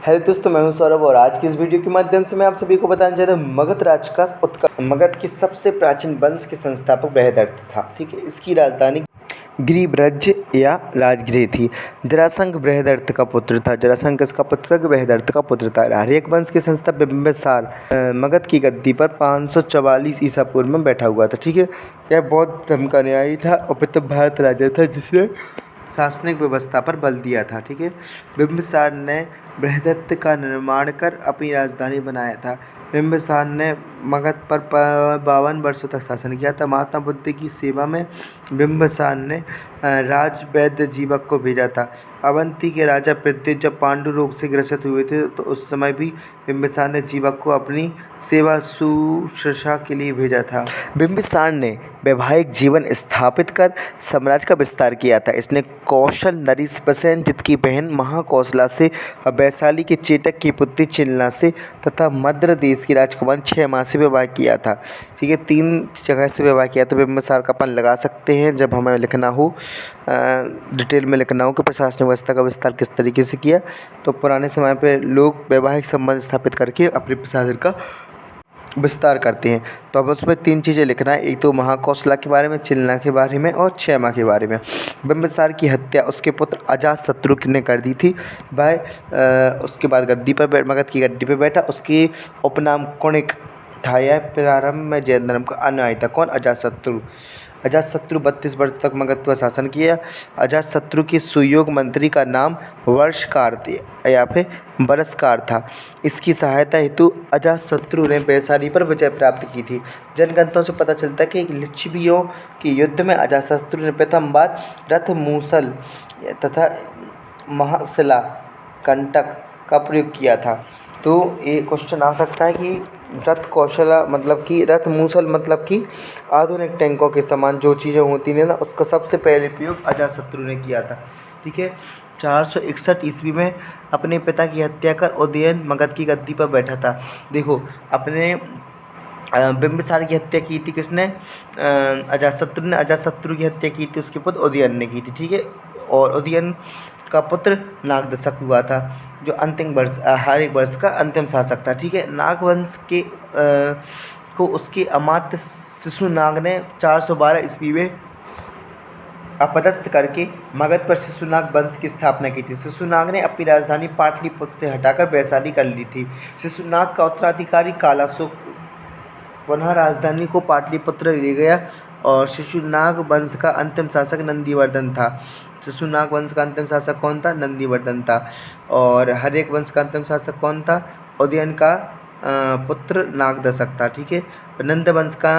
Hello दोस्तों, मैं हूं सौरभ और आज की इस वीडियो के माध्यम से मैं आप सभी को बताने जा रहा हूं मगध राज्य का उत्कर्ष। मगध के सबसे प्राचीन वंश के संस्थापक बृहदर्थ था। ठीक है, इसकी राजधानी गिरिब्रज या राजगृह थी। जरासंध बृहदर्थ का पुत्र था। जरासंध किसका पुत्र था? बृहदर्थ का पुत्र था। आर्यक वंश के संस्थापक बिंबिसार मगध की गद्दी पर 544 ईसा पूर्व में बैठा हुआ था। ठीक है, यह बौद्ध धर्म का अनुयायी था और प्रथम भारत राजा था जिसने शासनिक व्यवस्था पर बल दिया था। ठीक है, बिंबिसार ने बृहदत्त का निर्माण कर अपनी राजधानी बनाया था। बिंबिसार ने मगध पर 52 वर्षों तक शासन किया था। महात्मा बुद्ध की सेवा में बिंबिसार ने राजवैद्य जीवक को भेजा था। अवंती के राजा पृथ्वी जब पांडु रोग से ग्रसित हुए थे तो उस समय भी बिंबिसार ने जीवक को अपनी सेवा शुश्रूषा के लिए भेजा था। बिंबिसार ने वैवाहिक जीवन स्थापित कर साम्राज्य का विस्तार किया था। इसने कौशल नरी प्रसेनजित की बहन महाकौशला से, वैशाली के चेटक की पुत्री चिलना से तथा मद्र देश की राजकुमारी क्षमा से विवाह किया था। ठीक है, 3 जगह से विवाह किया था। बिंबिसार का अपन लगा सकते हैं जब हमें लिखना हो, डिटेल में लिखना हो कि प्रशासनिक व्यवस्था का विस्तार किस तरीके से किया। तो पुराने समय पे लोग वैवाहिक संबंध स्थापित करके अपने प्रशासन का विस्तार करते हैं। तो अब उसमें 3 चीज़ें लिखना है, एक तो महाकौशला के बारे में, चिलना के बारे में और क्षमा के बारे में। बिंबिसार की हत्या उसके पुत्र अजातशत्रु ने कर दी थी। वह उसके बाद गद्दी पर मगध की गद्दी पर बैठा। उसके उपनाम कुणिक था। यह प्रारंभ में जैन धर्म का अनुयायी था। कौन? अजातशत्रु। अजातशत्रु 32 वर्ष तक मगध पर शासन किया। अजातशत्रु के सुयोग मंत्री का नाम वर्षकार या फिर बरसकार था। इसकी सहायता हेतु अजातशत्रु ने वैशाली पर विजय प्राप्त की थी। जनग्रंथों से पता चलता है कि लिच्छवियों के युद्ध में अजातशत्रु ने प्रथम बार रथ मूसल तथा महाशिला कंटक का प्रयोग किया था। तो ये क्वेश्चन आ सकता है कि रथ कौशला मतलब कि रथ मूसल मतलब कि आधुनिक टैंकों के समान जो चीज़ें होती हैं ना, उसका सबसे पहले प्रयोग अजातशत्रु ने किया था। ठीक है, 461 ईस्वी में अपने पिता की हत्या कर उदयन मगध की गद्दी पर बैठा था। देखो, अपने बिंबिसार की हत्या की थी किसने? अजातशत्रु ने। अजातशत्रु की हत्या की थी उसके पुत्र उदयन ने की थी। ठीक है, और उदयन का पुत्र नागदशक हुआ था जो अंतिम वर्ष हर एक वर्ष का अंतिम शासक था। ठीक है, नागवंश के को उसके अमात्य शिशुनाग ने 412 ईस्वी में अपदस्थ करके मगध पर शिशुनाग वंश की स्थापना की थी। शिशुनाग ने अपनी राजधानी पाटलिपुत्र से हटाकर वैशाली कर ली थी। शिशुनाग का उत्तराधिकारी कालाशोक पुनः राजधानी को पाटलिपुत्र ले गया और शिशुनाग वंश का अंतिम शासक नंदीवर्धन था। शिशुनाग वंश का अंतिम शासक कौन था? नंदीवर्धन था। और हर्यक वंश का अंतिम शासक कौन था? उदयन का पुत्र नागदशक था। ठीक है, नंद वंश का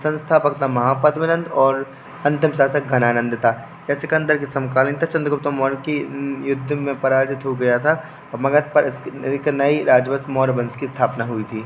संस्थापक था महापद्मनंद और अंतिम शासक घनानंद था। यह सिकंदर के समकालीन था। चंद्रगुप्त मौर्य की युद्ध में पराजित हो गया था और मगध पर एक नई राजवंश मौर्य वंश की स्थापना हुई थी।